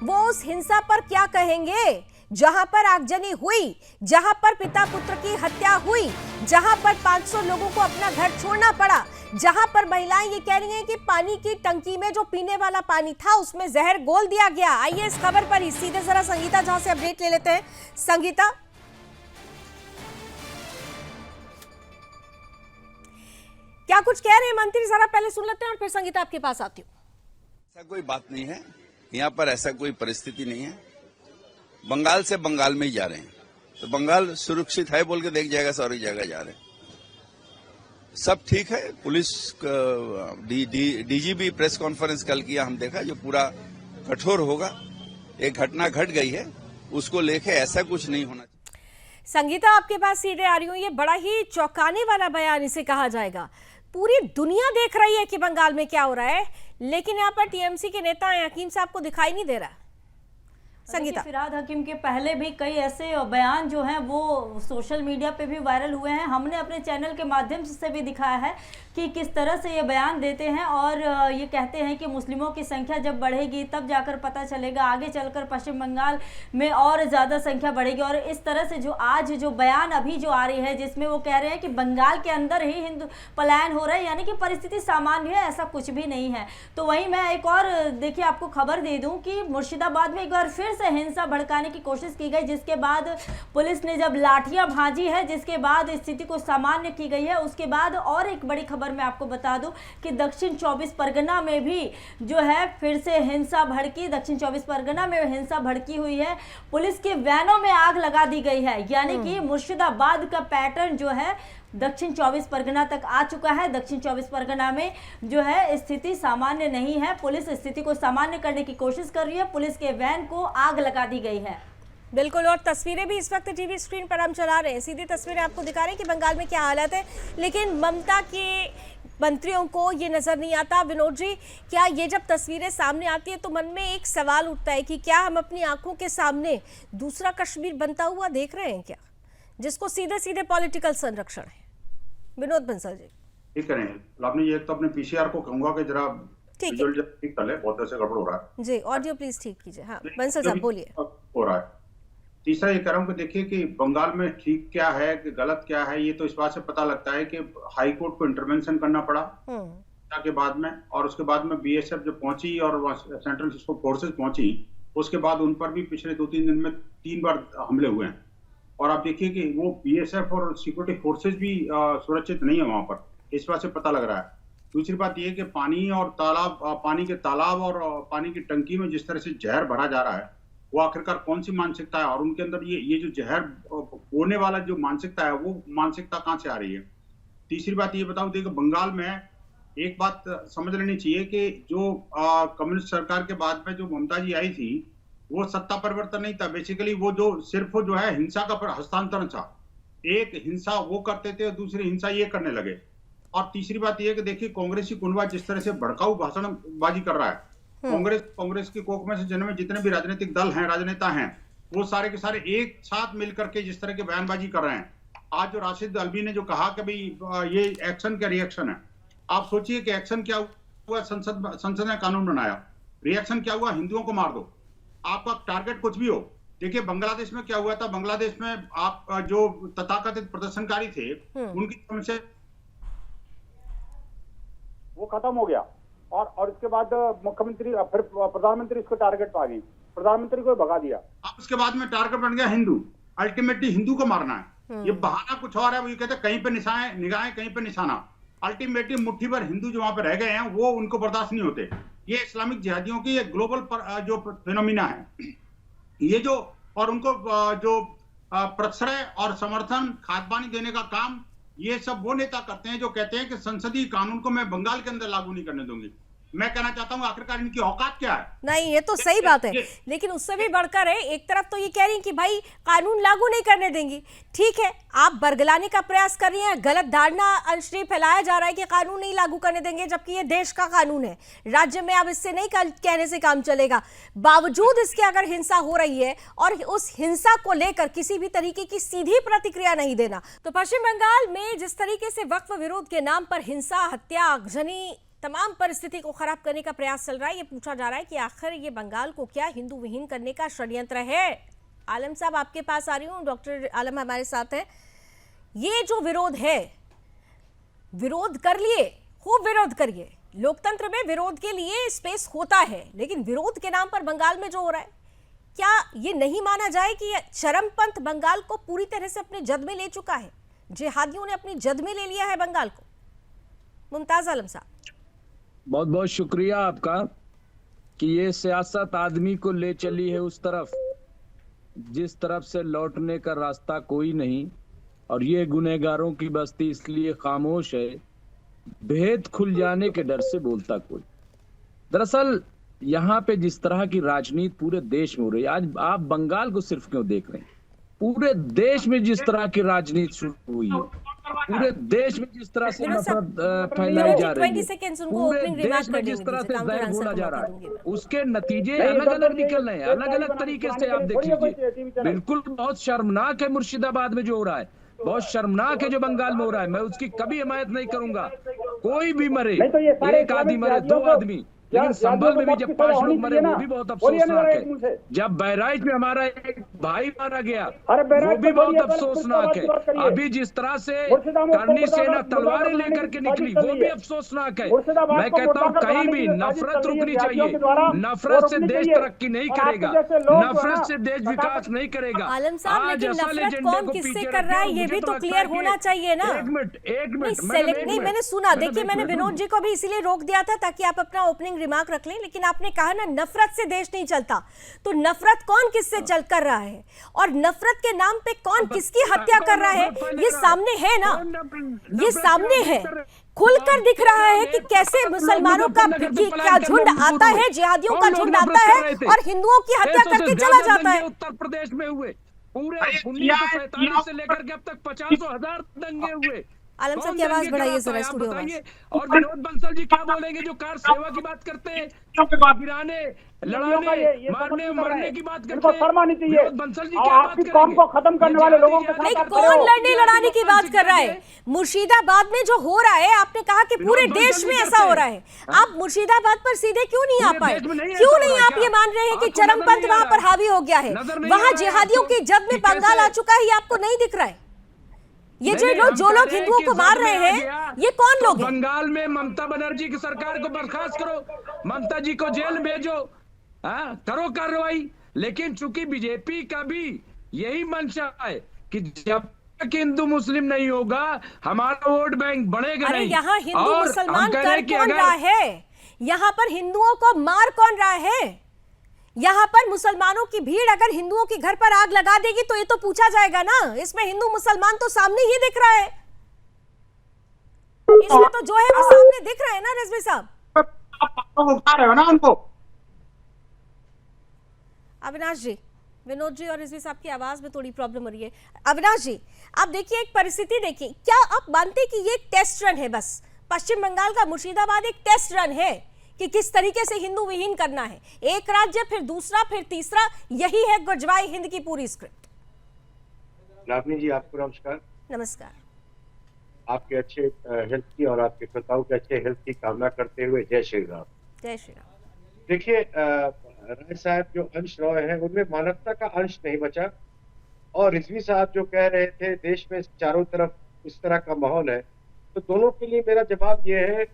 वो उस हिंसा पर क्या कहेंगे, जहां पर आगजनी हुई, जहां पर पिता पुत्र की हत्या हुई, जहां पर 500 लोगों को अपना घर छोड़ना पड़ा, जहां पर महिलाएं ये कह रही हैं कि पानी की टंकी में जो पीने वाला पानी था उसमें जहर घोल दिया गया। आइए इस खबर पर ही सीधे जरा संगीता झा से अपडेट ले लेते हैं। संगीता, क्या कुछ कह रहे हैं मंत्री, जरा पहले सुन लेते हैं और फिर संगीता आपके पास आती हूँ। ऐसा कोई बात नहीं है, यहाँ पर ऐसा कोई परिस्थिति नहीं है। बंगाल से बंगाल में ही जा रहे हैं, तो बंगाल सुरक्षित है बोल के देख जाएगा, सारी जगह जा रहे हैं, सब ठीक है। पुलिस डीजीपी प्रेस कॉन्फ्रेंस कल किया, हम देखा, जो पूरा कठोर होगा। एक घटना घट गई है, उसको लेके ऐसा कुछ नहीं होना चाहिए। संगीता आपके पास सीधे आ रही हूँ, ये बड़ा ही चौंकाने वाला बयान इसे कहा जाएगा। पूरी दुनिया देख रही है कि बंगाल में क्या हो रहा है, लेकिन यहाँ पर टीएमसी के नेता हकीम साहब को दिखाई नहीं दे रहा। संगीता, फिरहाद हकीम के पहले भी कई ऐसे बयान जो हैं वो सोशल मीडिया पे भी वायरल हुए हैं। हमने अपने चैनल के माध्यम से भी दिखाया है कि किस तरह से ये बयान देते हैं और ये कहते हैं कि मुस्लिमों की संख्या जब बढ़ेगी तब जाकर पता चलेगा, आगे चलकर पश्चिम बंगाल में और ज़्यादा संख्या बढ़ेगी। और इस तरह से जो आज जो बयान अभी जो आ रही है जिसमें वो कह रहे हैं कि बंगाल के अंदर ही हिंदू पलायन हो रहा है, यानी कि परिस्थिति सामान्य है, ऐसा कुछ भी नहीं है। तो वहीं मैं एक और देखिए आपको खबर दे दूँ कि मुर्शिदाबाद में एक बार फिर से हिंसा भड़काने की कोशिश की गई, जिसके बाद पुलिस ने जब लाठियां भांजी है, जिसके बाद स्थिति को सामान्य की गई है। उसके बाद और एक बड़ी खबर मैं आपको बता दूं कि दक्षिण 24 परगना में भी जो है फिर से हिंसा भड़की। दक्षिण 24 परगना में हिंसा भड़की हुई है, पुलिस के वैनों में आग लगा दी गई है। यानी कि मुर्शिदाबाद का पैटर्न जो है दक्षिण 24 परगना तक आ चुका है। दक्षिण 24 परगना में जो है स्थिति सामान्य नहीं है, पुलिस स्थिति को सामान्य करने की कोशिश कर रही है, पुलिस के वैन को आग लगा दी गई है। बिल्कुल, और तस्वीरें भी इस वक्त टीवी स्क्रीन पर हम चला रहे हैं, सीधी तस्वीरें आपको दिखा रहे हैं कि बंगाल में क्या हालत है, लेकिन ममता के मंत्रियों को ये नजर नहीं आता। विनोद जी, क्या ये जब तस्वीरें सामने आती है तो मन में एक सवाल उठता है कि क्या हम अपनी आंखों के सामने दूसरा कश्मीर बनता हुआ देख रहे हैं क्या, जिसको सीधे सीधे पॉलिटिकल संरक्षण है? विनोद बंसल जी, ठीक करें आपने ये तो अपने पीसीआर को कहूंगा कि जरा ठीक है, ठीक कर ले, बहुत ऐसे गड़बड़ हो रहा है जी। ऑडियो प्लीज ठीक कीजिए। हाँ बंसल साहब बोलिए। हो रहा है। तीसरा ये कह रहा हूँ कि देखिए कि बंगाल में ठीक क्या है कि गलत क्या है, ये तो इस बात से पता लगता है कि हाई कोर्ट को इंटरवेंशन करना पड़ा के बाद में, और उसके बाद में बीएसएफ जब पहुंची और सेंट्रल फोर्सेज पहुंची, उसके बाद उन पर भी पिछले 2-3 दिन में 3 बार हमले हुए हैं। और आप देखिए कि वो बीएसएफ और सिक्योरिटी फोर्सेज भी सुरक्षित नहीं है वहां पर, इस बात से पता लग रहा है। दूसरी बात यह कि पानी और तालाब, पानी के तालाब और पानी की टंकी में जिस तरह से जहर भरा जा रहा है, वो आखिरकार कौन सी मानसिकता है, और उनके अंदर ये जो जहर बोने वाला जो मानसिकता है, वो मानसिकता कहाँ से आ रही है। तीसरी बात ये बताओ, देखो बंगाल में एक बात समझ लेनी चाहिए कि जो कम्युनिस्ट सरकार के बाद में जो ममता जी आई थी, वो सत्ता परिवर्तन नहीं था, बेसिकली वो जो सिर्फ जो है हिंसा का हस्तांतरण था। एक हिंसा वो करते थे और दूसरी हिंसा ये करने लगे। और तीसरी बात ये कि देखिए कांग्रेसी कुनबा जिस तरह से भड़काऊ भाषणबाजी कर रहा है, कांग्रेस की कोख में से जन्मे जितने भी राजनीतिक दल हैं, राजनेता हैं, वो सारे के सारे एक साथ मिलकर के जिस तरह के बयानबाजी कर रहे हैं। आज जो राशिद अल्वी ने जो कहा कि भाई ये एक्शन का रिएक्शन है, आप सोचिए कि एक्शन क्या हुआ, संसद ने कानून बनाया, रिएक्शन क्या हुआ, हिंदुओं को मार दो। आपका टारगेट कुछ भी हो। देखिए बांग्लादेश में क्या हुआ था, बांग्लादेश में आप जो तथाकथित प्रदर्शनकारी थे उनकी समस्या वो खत्म हो गया, और इसके बाद मुख्यमंत्री फिर प्रधानमंत्री इसको टारगेट पा गई, प्रधानमंत्री को भगा दिया। अब उसके बाद में टारगेट बन गया हिंदू, अल्टीमेटली हिंदू को मारना है। ये बहाना कुछ और है, वो ये कहते हैं कहीं पे निगाहें कहीं पे निशाना। अल्टीमेटली मुट्ठी भर हिंदू जो वहां पे रह गए हैं वो उनको बर्दाश्त नहीं होते। ये इस्लामिक जिहादियों की एक ग्लोबल जो फिनोमिना है, ये जो और उनको जो प्रश्रय और समर्थन खाद पानी देने का काम ये सब वो नेता करते हैं जो कहते हैं कि संसदीय कानून को मैं बंगाल के अंदर लागू नहीं करने दूंगी। मैं कहना चाहता हूं आखिरकार इनकी औकात क्या है? नहीं, ये तो सही बात है, लेकिन उससे भी बढ़कर है, एक तरफ तो ये कह रही हैं कि भाई कानून लागू नहीं करने देंगी, ठीक है, आप बरगलाने का प्रयास कर रही हैं, गलत धारणा अंशरी फैलाया जा रहा है कि कानून नहीं लागू करने देंगे, जबकि ये देश का कानून है, राज्य में अब इससे नहीं कहने से काम चलेगा। बावजूद इसके अगर हिंसा हो रही है और उस हिंसा को लेकर किसी भी तरीके की सीधी प्रतिक्रिया नहीं देना, तो पश्चिम बंगाल में जिस तरीके से वक्फ विरोध के नाम पर हिंसा, हत्या, आगजनी, तमाम परिस्थिति को खराब करने का प्रयास चल रहा है, ये पूछा जा रहा है कि आखिर ये बंगाल को क्या हिंदू विहीन करने का षड्यंत्र है? आलम साहब आपके पास आ रही हूँ, डॉक्टर आलम हमारे साथ हैं। ये जो विरोध है, विरोध कर लिए, खूब विरोध करिए, लोकतंत्र में विरोध के लिए स्पेस होता है, लेकिन विरोध के नाम पर बंगाल में जो हो रहा है, क्या ये नहीं माना जाए कि चरमपंथ बंगाल को पूरी तरह से अपने जद में ले चुका है? जिहादियों ने अपनी जद में ले लिया है बंगाल को। मुमताज आलम साहब, बहुत बहुत शुक्रिया आपका कि ये सियासत आदमी को ले चली है उस तरफ जिस तरफ से लौटने का रास्ता कोई नहीं, और ये गुनहगारों की बस्ती इसलिए खामोश है, भेद खुल जाने के डर से बोलता कोई। दरअसल यहाँ पे जिस तरह की राजनीति पूरे देश में हो रही है, आज आप बंगाल को सिर्फ क्यों देख रहे हैं, पूरे देश में जिस तरह की राजनीति शुरू हुई है, पूरे देश में जिस तरह से नफरत फैलाई जा रही है, पूरे देश में जिस तरह से जहर घोला जा रहा है, उसके नतीजे अलग अलग निकल रहे हैं, अलग अलग तरीके से। आप देख लीजिए, बिल्कुल बहुत शर्मनाक है मुर्शिदाबाद में जो हो रहा है, बहुत शर्मनाक है जो बंगाल में हो रहा है। मैं उसकी कभी हिमायत नहीं करूंगा, कोई भी मरे, एक आदमी मरे, 2 आदमी, लेकिन संभल में भी जब 5 लोग मरे वो भी बहुत अफसोसनाक है। जब बहराइच में हमारा एक भाई मारा गया वो भी बहुत अफसोसनाक है। अभी जिस तरह से करनी सेना तलवारें लेकर के निकली वो भी अफसोसनाक है। मैं कहता हूँ कहीं भी नफरत रुकनी चाहिए। नफरत से देश तरक्की नहीं करेगा, नफरत से देश विकास नहीं करेगा। आलम साहब, लेकिन नफरत कौन किससे कर रहा है ये भी तो क्लियर होना चाहिए ना। एक मिनट नहीं, मैंने सुना, देखिए मैंने विनोद जी को भी इसीलिए रोक दिया था ताकि आप अपना ओपनिंग रिमार्क रख लें, लेकिन आपने कहा ना नफरत से देश नहीं चलता, तो नफरत कौन किससे चल कर रहा है और नफरत के नाम पे कौन किसकी हत्या कर रहा है ये सामने है ना, ये सामने है, खुलकर दिख रहा है कि कैसे मुसलमानों का झुंड आता है, जिहादियों का झुंड आता है और हिंदुओं की हत्या करके चला जाता है। उत्तर प्रदेश में हुए पूरे 1947 से लेकर के अब तक 50,000 दंगे हुए। आलम साहब की आवाज बढ़ाइए जरा स्टूडियो में। और विनोद बंसल जी क्या बोलेंगे जो कार सेवा की बात करते हैं, गिराने, लड़ाने, मारने, मरने की बात करते हैं। शर्मा नहीं चाहिए। विनोद बंसल जी क्या बात करेंगे? कौम को खत्म करने वाले लोगों के नहीं, कौन लड़ने लड़ाने की बात कर रहा है? मुर्शिदाबाद में जो हो रहा है, आपने कहा कि पूरे देश में ऐसा हो रहा है, आप मुर्शिदाबाद पर सीधे क्यों नहीं आ पाए? क्यों नहीं आप ये मान रहे हैं कि चरमपंथ वहां पर हावी हो गया है, वहां जिहादियों की जद में बंगाल आ चुका है, ये आपको नहीं दिख रहा है? ये जो लोग हिंदुओं को मार रहे हैं ये कौन लोग हैं? बंगाल में ममता बनर्जी की सरकार को बर्खास्त करो, ममता जी को जेल भेजो, करो कार्रवाई। लेकिन चूंकि बीजेपी का भी यही मंशा है कि जब तक हिंदू मुस्लिम नहीं होगा हमारा वोट बैंक बढ़ेगा नहीं। यहाँ हिंदू मुसलमान कर कौन रहा है? यहाँ पर हिंदुओं को मार कौन रहा है? यहाँ पर मुसलमानों की भीड़ अगर हिंदुओं के घर पर आग लगा देगी तो ये तो पूछा जाएगा ना। इसमें हिंदू मुसलमान तो सामने ही दिख रहा है, इसमें तो जो है वो सामने दिख रहा है ना रिजवी साहब। उठा रहे हो ना उनको। अविनाश जी, विनोद जी और रिजवी साहब की आवाज में थोड़ी प्रॉब्लम हो रही है। अविनाश जी, आप देखिए एक परिस्थिति देखिए, क्या आप मानते कि ये एक टेस्ट रन है? बस पश्चिम बंगाल का मुर्शिदाबाद एक टेस्ट रन है कि किस तरीके से हिंदू विहीन करना है, एक राज्य फिर दूसरा फिर तीसरा, यही है गुजराई हिंद की पूरी स्क्रिप्ट। लावनी जी, आपको नमस्कार। नमस्कार। आपके अच्छे हेल्थ की और आपके श्रोताओं के अच्छे हेल्थ की कामना करते हुए जय श्री राम। जय श्री राम। देखिए, राय साहब जो अंश रॉय है उनमें मानवता का अंश नहीं बचा, और रिजवी साहब जो कह रहे थे देश में चारों तरफ इस तरह का माहौल है, तो दोनों के लिए मेरा जवाब यह है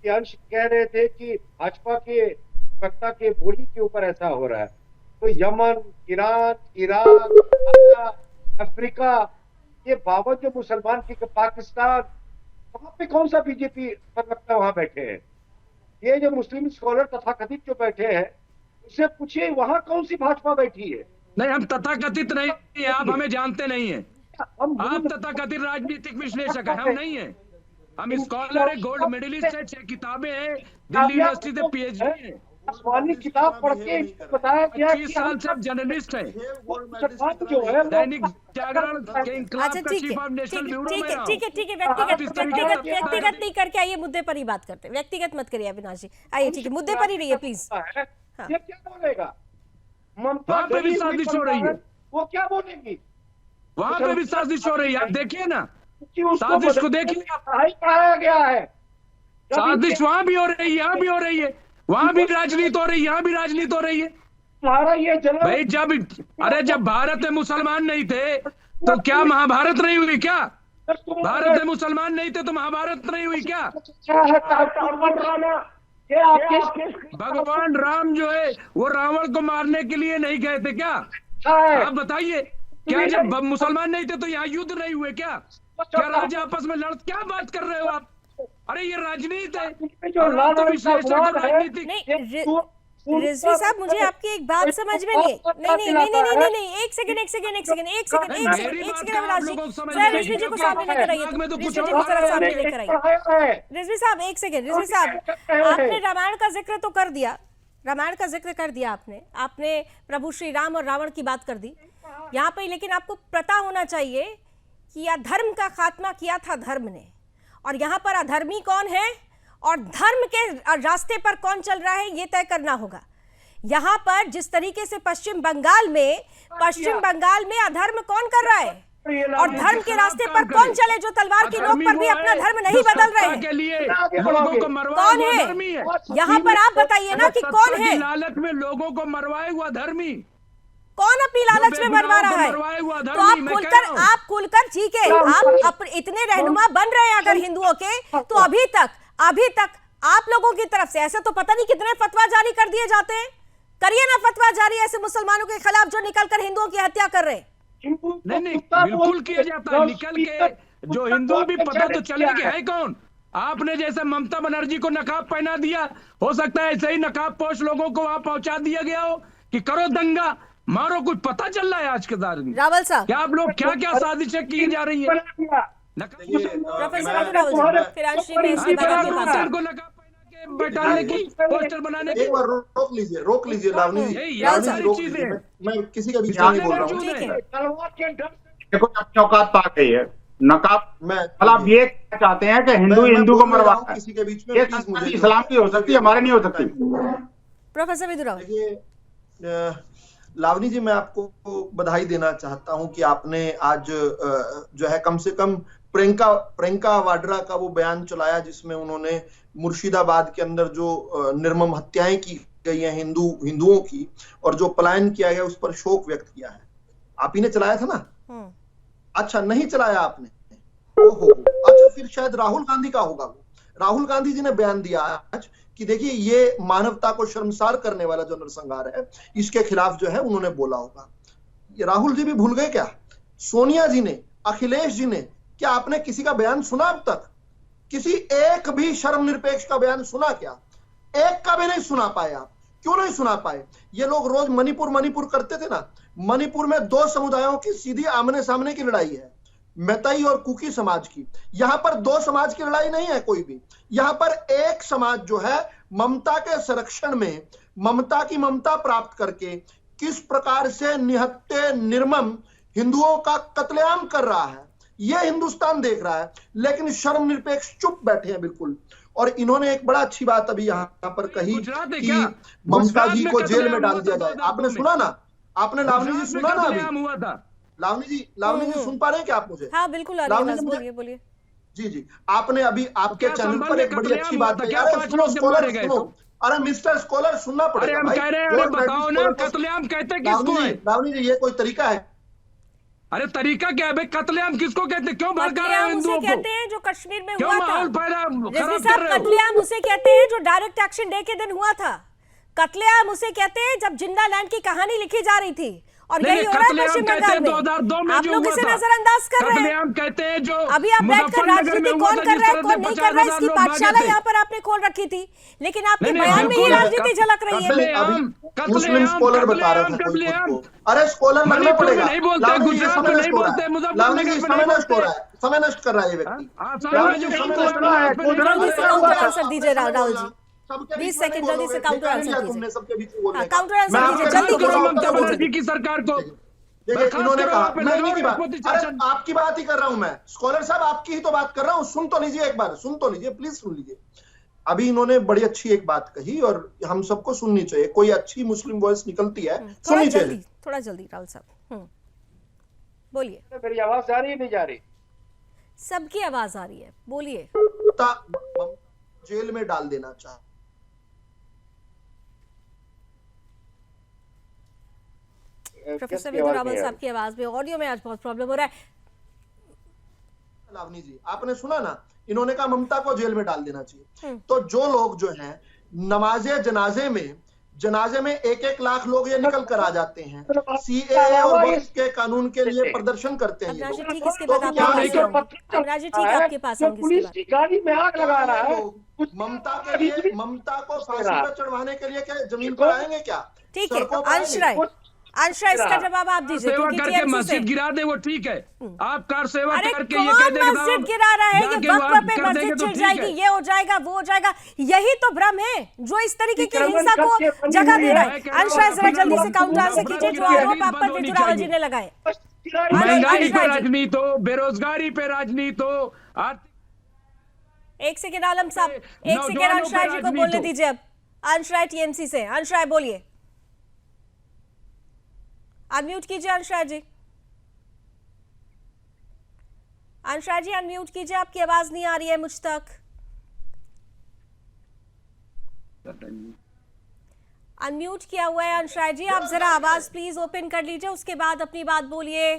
कि अंश कह रहे थे कि भाजपा के वक्ता के बोली के ऊपर ऐसा हो रहा है, तो यमन, ईरान, इराक, अफ्रीका, ये 52 जो मुसलमान की पाकिस्तान, वहां पे कौन सा बीजेपी प्रवक्ता वहां बैठे हैं? ये जो मुस्लिम स्कॉलर तथाकथित जो बैठे हैं उससे पूछिए वहां कौन सी भाजपा बैठी है? नहीं, हम तथाकथित नहीं है, आप हमें जानते नहीं है। आप तथाकथित राजनीतिक विश्लेषक है, हम नहीं है। हम स्कॉलर है, गोल्ड मेडलिस्ट है, 6 किताबें हैं, दिल्ली यूनिवर्सिटी से PhD है, आसमानी किताब पढ़ के बताया गया 25 साल से जर्नलिस्ट है, जो है दैनिक जागरण के इंकलाब का चीफ ऑफ नेशनल ब्यूरो में। ठीक है, व्यक्तिगत नहीं करके आइए, मुद्दे पर ही बात करते हैं, व्यक्तिगत मत करिए अविनाश जी, आइए ठीक है, मुद्दे पर ही रहिए प्लीज। ये क्या बोलेगा? ममता वहाँ पे भी साजिश हो रही है, वो क्या बोलेगी? वहाँ पे भी साजिश हो रही है, आप देखिए ना, साजिश को देखिए। पढ़ाया गया है, साजिश वहाँ भी हो रही है, यहाँ भी हो रही है, वहाँ भी राजनीति हो रही है, यहाँ भी राजनीति हो रही है। भाई जब भारत में मुसलमान नहीं थे तो क्या महाभारत नहीं हुई क्या? भारत में मुसलमान नहीं थे तो महाभारत नहीं हुई क्या? भगवान राम जो है वो रावण को मारने के लिए नहीं गए थे क्या? आप बताइए, क्या जब मुसलमान नहीं थे तो यहाँ युद्ध नहीं हुए क्या? क्या राज्य आपस में लड़, क्या बात कर रहे हो आप? अरे ये राजनीति है, रिजवी साहब मुझे आपकी एक बात समझ में नहीं, एक सेकंड रिजवी जी को सामने लेकर आइए, रिजवी साहब एक सेकंड। रिजवी साहब, आपने रामायण का जिक्र तो कर दिया, आपने प्रभु श्री राम और रावण की बात कर दी, यहाँ पे लेकिन आपको पता होना चाहिए कि अधर्म का खात्मा किया था धर्म ने, और यहाँ पर अधर्मी कौन है और धर्म के रास्ते पर कौन चल रहा है ये तय करना होगा। यहाँ पर जिस तरीके से पश्चिम बंगाल में अधर्म कौन कर रहा है और धर्म के रास्ते पर कौन चले, जो तलवार की नोक पर भी अपना धर्म नहीं बदल रहे हैं, कौन है यहाँ पर आप बताइए ना कि कौन है। लालच में लोगों को मरवाए हुआ धर्मी कौन अपनी लालच में मरवा रहा है? तो आप खुलकर ठीक है, आप इतने रहनुमा बन रहे हैं अगर हिंदुओं के, तो अभी तक आप लोगों की तरफ से ऐसे तो पता नहीं कितने फतवा जारी कर दिए जाते हैं। करिए ना फतवा जारी ऐसे मुसलमानों के खिलाफ जो निकलकर हिंदुओं की हत्या कर रहे हैं। नहीं बिल्कुल किया जाता है, निकल के जो हिंदू भी पता तो चले कि है कौन। आपने जैसे ममता बनर्जी को नकाब पहना दिया, हो सकता है ऐसे ही नकाब पोष लोगों को वहां पहुंचा दिया गया हो कि करो दंगा मारो, कुछ पता चल रहा है आज के दौर में। रावल साहब क्या आप लोग क्या साजिशें की जा रही है? प्रोफेसर रावल जी, फिर आज श्री में इसी बात की बात को नकाब पहना के बैठाने की, पोस्टर बनाने की। एक बार रोक लीजिए लावनी जी, मैं किसी के बीच में नहीं बोल रहा हूँ। देखो अपनी औकात पा गई है नकाब में, आप ये चाहते हैं कि हिंदू को मरवा, किसी के बीच में इस्लाम की हो सकती है, हमारे नहीं हो सकती। प्रोफेसर विदुरावल, लावनी जी, मैं आपको बधाई देना चाहता हूं कि आपने आज जो है कम से कम प्रियंका वाड्रा का वो बयान चलाया जिसमें उन्होंने मुर्शिदाबाद के अंदर जो निर्मम हत्याएं की गई हैं हिंदुओं की और जो पलायन किया गया उस पर शोक व्यक्त किया है। आप ही ने चलाया था ना? अच्छा, नहीं चलाया आपने? ओहो, अच्छा फिर शायद राहुल गांधी का होगा। वो राहुल गांधी जी ने बयान दिया आज कि देखिए ये मानवता को शर्मसार करने वाला जो नरसंहार है इसके खिलाफ जो है उन्होंने बोला होगा। ये राहुल जी भी भूल गए क्या? सोनिया जी ने, अखिलेश जी ने, क्या आपने किसी का बयान सुना अब तक? किसी एक भी शर्म निरपेक्ष का बयान सुना क्या? एक का भी नहीं सुना पाए आप। क्यों नहीं सुना पाए? ये लोग रोज मणिपुर करते थे ना। मणिपुर में दो समुदायों की सीधी आमने सामने की लड़ाई है, मैतई और कुकी समाज की। यहां पर दो समाज की लड़ाई नहीं है कोई भी। यहां पर एक समाज जो है ममता के संरक्षण में ममता की ममता प्राप्त करके किस प्रकार से निहत्थे निर्मम हिंदुओं का कत्लेआम कर रहा है यह हिंदुस्तान देख रहा है, लेकिन शर्म निरपेक्ष चुप बैठे हैं बिल्कुल। और इन्होंने एक बड़ा अच्छी बात अभी यहाँ पर कही कि ममता जी को जेल में डाल दिया जाए। आपने सुना ना? आपने लावनी जी सुना ना? अभी लावनी जी सुन पा रहे हैं क्या आप मुझे? हाँ बिल्कुल, बोलिए। जी, आपने अभी आपके चैनल पर एक बड़ी अच्छी बात है। सुनो, अरे मिस्टर स्कॉलर सुनना पड़ेगा भाई। लावनी जी ये कोई तरीका है? अरे तरीका क्या है भाई? कत्लेआम किसको कहते हैं? क्यों भड़का रहे हैं हिंदुओं को? कहते हैं जो कश्मीर में हुआ था। रिजवी साहब, कत्लेआम उसे कहते हैं जो डायरेक्ट एक्शन डे के दिन हुआ था। कत्लेआम उसे कहते हैं जब जिंदा लैंड की कहानी लिखी जा रही थी, और यही हो रहा है पश्चिम बंगाल में। 2002 में आप लोग इसे नजरअंदाज कर रहे हैं। कहते हैं जो अभी आप बैठकर राजनीति कौन कर रहा है कौन नहीं कर रहा है इसकी पाठशाला यहाँ पर आपने खोल रखी थी, लेकिन आपके बयान में ही राजनीति झलक रही है। मुस्लिम स्कॉलर बता रहा था। अरे स्कॉलर लगना पड़ेगा। समय नष्ट हो रहा है, समय नष्ट कर रहा है ये व्यक्ति। आंसर दीजिए राहुल जी, 20 सेकंड जल्दी से काउंटर आंसर दीजिए। सबके बीच में बोलने काउंटर आंसर दीजिए जल्दी की सरकार को। देखिए इन्होंने कहा, मैं इन्हीं की बात, अरे आपकी बात ही कर रहा हूं मैं। स्कॉलर साहब आपकी ही तो बात कर रहा हूं, सुन तो लीजिए एक बार, सुन तो लीजिए, प्लीज सुन लीजिए। अभी इन्होंने बड़ी अच्छी एक बात कही और हम सबको सुननी चाहिए। कोई अच्छी मुस्लिम वॉइस निकलती है, सुननी चाहिए। थोड़ा जल्दी राहुल साहब बोलिए। मेरी आवाज आ रही है? नहीं जा रही? सबकी आवाज आ रही है, बोलिए। जेल में डाल देना चाहिए। प्रोफेसर विदुरावल साहब की आवाज में, ऑडियो में आज बहुत प्रॉब्लम हो रहा है। लावनी जी आपने सुना ना, इन्होंने कहा ममता को जेल में डाल देना चाहिए। तो जो लोग जो हैं नमाजे जनाजे में 1-1 लाख लोग ये निकल कर आ जाते हैं, सीएए और वक्फ के कानून के लिए प्रदर्शन करते हैं। पुलिस की गाड़ी में आग लगा रहा है। ममता को फांसी पर चढ़वाने के लिए क्या जमीन पर आएंगे क्या? ठीक है, अंश राय अंशा, इसका जवाब आप दीजिए सेवा क्योंकि करके TMC से मस्जिद गिरा दे वो ठीक है। आप कार सेवा अरे करके ये कौन कह देंगे मस्जिद गिरा रहा है, ये वक्फ पे मस्जिद छिड़ जाएगी, ये हो जाएगा, वो हो जाएगा, यही तो भ्रम है जो इस तरीके की हिंसा को जगह दे रहा है। अंशा, जरा जल्दी से काउंट आंसर कीजिए जो आरोप आप पर विजय रावल जी ने लगाए। महंगाई पे राजनीति हो, बेरोजगारी पे राजनीति हो, एक सेकेंड आलम साहब, एक सेकेंड अंशराय जी को बोलने दीजिए। अब अंशराय TMC से, अंशराय बोलिए, अनम्यूट कीजिए अंशराय जी। अंशराय जी अनम्यूट कीजिए, आपकी आवाज नहीं आ रही है मुझ तक। अनम्यूट किया हुआ है अंशराय जी, आप जरा आवाज प्लीज ओपन कर लीजिए, उसके बाद अपनी बात बोलिए।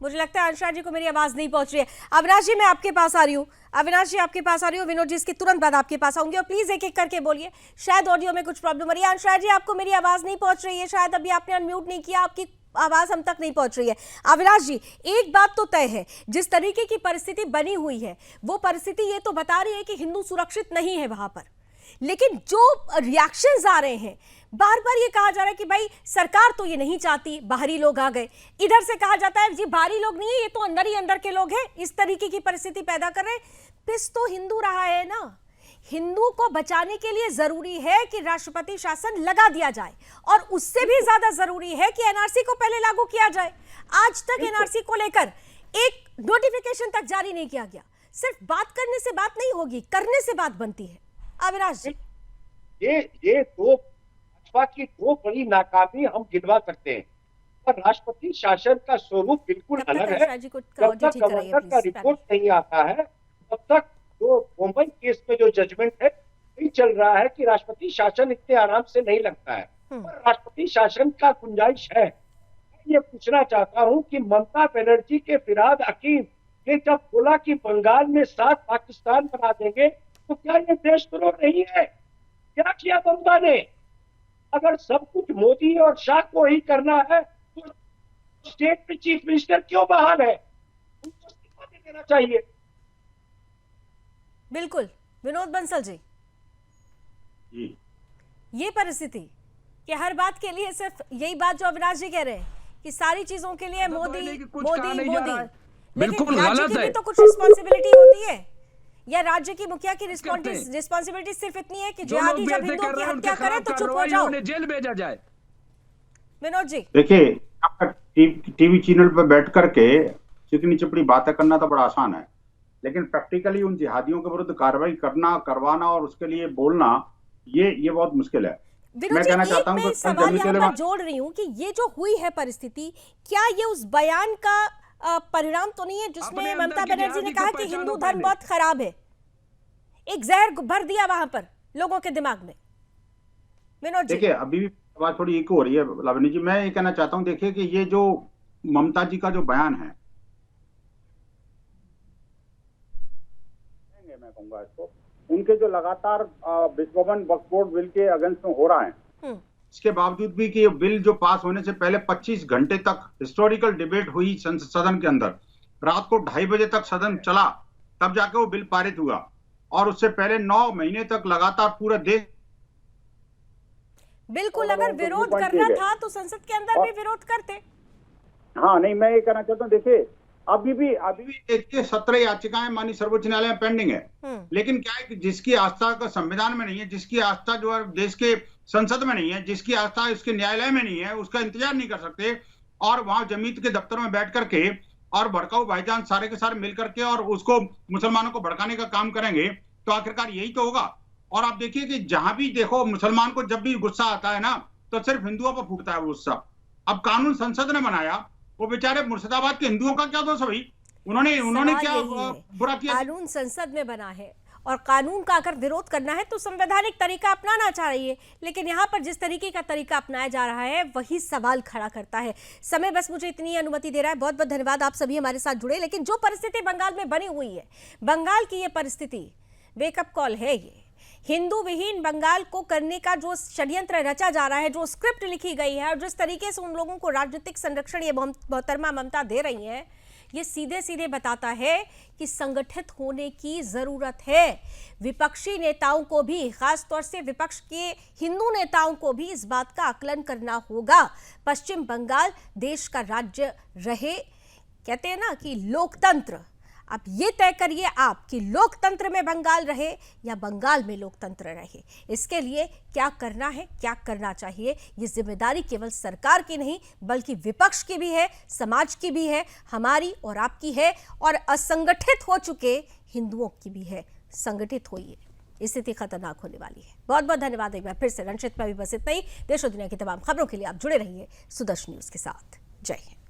मुझे लगता है अंशराय जी को मेरी आवाज नहीं पहुंच रही है। अविनाश जी, मैं आपके पास आ रही हूँ, अविनाश जी आपके पास आ रही हूँ, विनोद जी इसके तुरंत बाद आपके पास आऊंगी और प्लीज एक एक करके बोलिए, शायद ऑडियो में कुछ प्रॉब्लम हो रही है। अंशराय जी, आपको मेरी आवाज नहीं पहुंच रही है, शायद अभी आपने अनम्यूट नहीं किया, आपकी आवाज हम तक नहीं पहुंच रही है। अविनाश जी, एक बात तो तय है, जिस तरीके की परिस्थिति बनी हुई है वो परिस्थिति ये तो बता रही है कि हिंदू सुरक्षित नहीं है वहां पर, लेकिन जो रिएक्शंस आ रहे हैं, बार बार ये कहा जा रहा है कि भाई सरकार तो ये नहीं चाहती, बाहरी लोग आ गए, इधर से कहा जाता है जी बाहरी लोग नहीं है, ये तो अंदर ही अंदर के लोग हैं, इस तरीके की परिस्थिति पैदा कर रहे हैं। पिस तो हिंदू रहा है ना, हिंदू को बचाने के लिए जरूरी है कि राष्ट्रपति शासन लगा दिया जाए और उससे भी ज्यादा जरूरी है कि एनआरसी को पहले लागू किया जाए। आज तक एनआरसी को लेकर एक नोटिफिकेशन तक जारी नहीं किया गया। सिर्फ बात करने से बात नहीं होगी, करने से बात बनती है। अविनाश जी, ये दो भाजपा की दो बड़ी नाकामी हम गिनवा सकते हैं, और राष्ट्रपति शासन का स्वरूप बिल्कुल अलग है। जब तक गवर्नर का रिपोर्ट नहीं आता है तब तक जो मुंबई केस में जो जजमेंट है ये चल रहा है कि राष्ट्रपति शासन इतने आराम से नहीं लगता है, और राष्ट्रपति शासन का गुंजाइश है। ये पूछना चाहता हूं कि ममता बनर्जी के फिराद हकीम ने जब बोला कि बंगाल में 7 पाकिस्तान बना देंगे, तो क्या ये देशद्रोह नहीं है? क्या किया ममता ने? अगर सब कुछ मोदी और शाह को ही करना है तो स्टेट में चीफ मिनिस्टर क्यों बहाल है? उनको इस्तीफा दे देना चाहिए। बिल्कुल। विनोद बंसल जी, ये परिस्थिति कि हर बात के लिए सिर्फ यही बात जो अविनाश जी कह रहे हैं कि सारी चीजों के लिए मोदी मोदी मोदी, लेकिन राज्य की भी तो कुछ रिस्पॉन्सिबिलिटी होती है, या राज्य की मुखिया की रिस्पॉन्सिबिलिटी सिर्फ इतनी है कि जिहादी जब हिंदुओं की हत्या करे तो चुप हो जाओ? जेल भेजा जाए। विनोद जी, देखिए, टीवी चैनल पर बैठ करके चिकनी चपड़ी बातें करना तो बड़ा आसान है, लेकिन प्रैक्टिकली उन जिहादियों के विरुद्ध कार्रवाई करना, करवाना और उसके लिए बोलना, ये बहुत मुश्किल है। मैं कहना चाहता हूं कि सवाल यहाँ पर जोड़ रही हूँ कि ये जो हुई है परिस्थिति, क्या ये उस बयान का परिणाम तो नहीं है जिसमें ममता बनर्जी ने कहा कि हिंदू धर्म बहुत खराब है? एक जहर भर दिया वहां पर लोगों के दिमाग में। विनोद जी, देखिए, अभी भी बात थोड़ी एक हो रही है लावणी जी। मैं ये कहना चाहता हूं, देखिए कि ये जो ममता जी का जो बयान है, मैं कहूंगा इसको, उनके जो लगातार विश्व भवन वक्फ बोर्ड बिल के अगेंस्ट में हो रहा है, इसके बावजूद भी कि ये बिल जो पास होने से पहले 25 घंटे तक हिस्टोरिकल डिबेट हुई सदन के अंदर, रात को 2:30 बजे तक सदन चला, तब जाके वो बिल पारित हुआ, और उससे पहले 9 महीने तक लगातार पूरा देश। बिल्कुल, अगर विरोध करना था तो संसद के अंदर भी विरोध करते। हाँ, नहीं, मैं ये कहना चाहता हूँ, देखिए अभी भी 17 याचिकाएं माननीय सर्वोच्च न्यायालय में पेंडिंग है, लेकिन क्या है कि जिसकी आस्था का संविधान में नहीं है, जिसकी आस्था जो है देश के संसद में नहीं है, जिसकी आस्था उसके न्यायालय में नहीं है, उसका इंतजार नहीं कर सकते, और वहां जमीयत के दफ्तर में बैठ करके और भड़काऊ भाईजान सारे के सारे मिल करके और उसको मुसलमानों को भड़काने का काम करेंगे, तो आखिरकार यही तो होगा। और आप देखिए कि जहां भी देखो मुसलमान को जब भी गुस्सा आता है ना, तो सिर्फ हिंदुओं पर फूटता है वो गुस्सा। अब कानून संसद ने बनाया, वो बेचारे मुर्शिदाबाद के हिंदुओं का क्या दोष है भाई? उन्होंने क्या बुरा किया? कानून संसद में बना है और कानून का अगर विरोध करना है तो संवैधानिक तरीका अपनाना चाहिए, लेकिन यहाँ पर जिस तरीके का तरीका अपनाया जा रहा है वही सवाल खड़ा करता है। समय बस मुझे इतनी अनुमति दे रहा है। बहुत बहुत धन्यवाद, आप सभी हमारे साथ जुड़े। लेकिन जो परिस्थिति बंगाल में बनी हुई है, बंगाल की ये परिस्थिति वेकअप कॉल है। ये हिंदू विहीन बंगाल को करने का जो षड्यंत्र रचा जा रहा है, जो स्क्रिप्ट लिखी गई है और जिस तरीके से उन लोगों को राजनीतिक संरक्षण ये मोहतरमा ममता दे रही है ये सीधे सीधे बताता है कि संगठित होने की जरूरत है। विपक्षी नेताओं को भी, खासतौर से विपक्ष के हिंदू नेताओं को भी इस बात का आकलन करना होगा। पश्चिम बंगाल देश का राज्य रहे, कहते हैं ना कि लोकतंत्र। अब ये तय करिए आप कि लोकतंत्र में बंगाल रहे या बंगाल में लोकतंत्र रहे। इसके लिए क्या करना है, क्या करना चाहिए, ये जिम्मेदारी केवल सरकार की नहीं बल्कि विपक्ष की भी है, समाज की भी है, हमारी और आपकी है, और असंगठित हो चुके हिंदुओं की भी है। संगठित होइए, स्थिति खतरनाक होने वाली है। बहुत बहुत धन्यवाद एक बार फिर से। रणजीत में भी बस इतना ही। देश और दुनिया की तमाम खबरों के लिए आप जुड़े रहिए सुदर्शन न्यूज के साथ। जय हिंद।